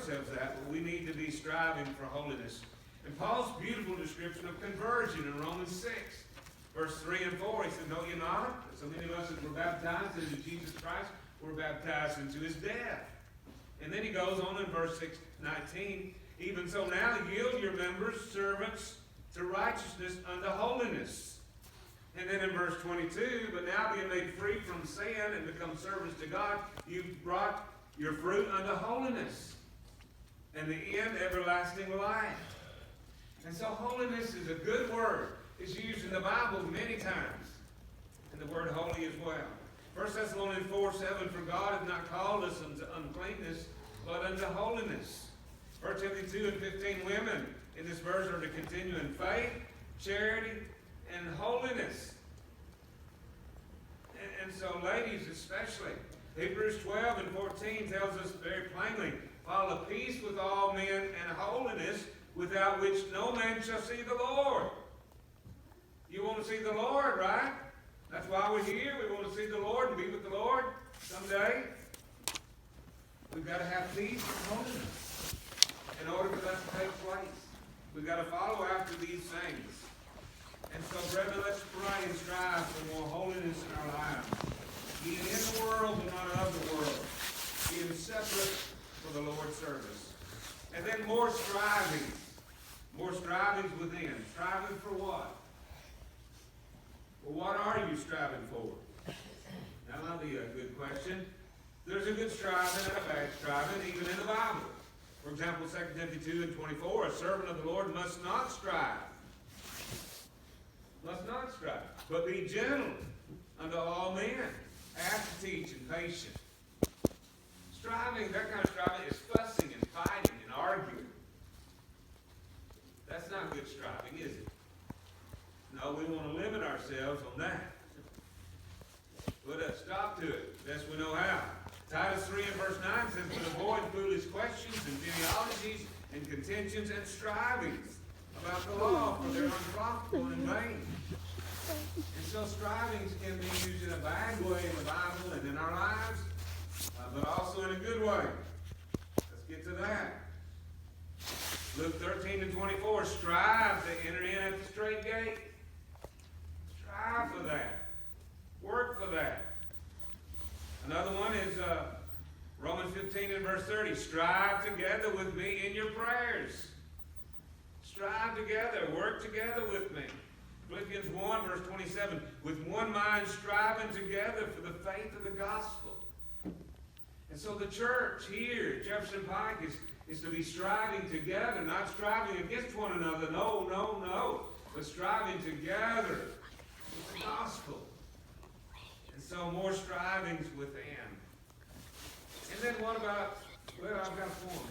ourselves that, but we need to be striving for holiness. And Paul's beautiful description of conversion in Romans 6, verse 3 and 4, he said, "Know ye not that so many of us as were baptized into Jesus Christ were baptized into his death?" And then he goes on in verse 19, "Even so now yield your members servants to righteousness unto holiness." And then in verse 22, "But now being made free from sin and become servants to God, you've brought your fruit unto holiness, and the end everlasting life." And so holiness is a good word. It's used in the Bible many times. And the word holy as well. 1 Thessalonians 4:7, "For God hath not called us unto uncleanness, but unto holiness." 1 Timothy 2 and 15, women in this verse are to continue in faith, charity, and holiness. And so ladies especially, Hebrews 12 and 14 tells us very plainly, "Follow peace with all men and holiness, without which no man shall see the Lord." You want to see the Lord, right? That's why we're here. We want to see the Lord and be with the Lord someday. We've got to have peace and holiness in order for that to take place. We've got to follow after these things. And so, brethren, let's pray and strive for more holiness in our lives. Being in the world but not of the world. Being separate for the Lord's service. And then more striving. More strivings within. Striving for what? Well, what are you striving for? Now, that'll be a good question. There's a good striving and a bad striving, even in the Bible. For example, 2 Timothy 2 and 24, "A servant of the Lord must not strive." Must not strive. "But be gentle unto all men, apt to teach and patient." Striving, that kind of striving, is fussing and fighting and arguing. That's not good striving, is it? No, we want to limit ourselves on that. Put a stop to it, best we know how. Titus 3 and verse 9 says, "But avoid foolish questions and genealogies and contentions and strivings about the law, for they're unprofitable and in vain." And so strivings can be used in a bad way in the Bible and in our lives, but also in a good way. Let's get to that. Luke 13 and 24, "Strive to enter in at the straight gate." Strive for that. Work for that. Another one is Romans 15 and verse 30, "Strive together with me in your prayers." Strive together. Work together with me. Philippians 1 verse 27, "With one mind striving together for the faith of the gospel." And so the church here, Jefferson Pike, is to be striving together, not striving against one another. No, no, no. But striving together with the gospel. And so more strivings within. And then what about, well, I've got one.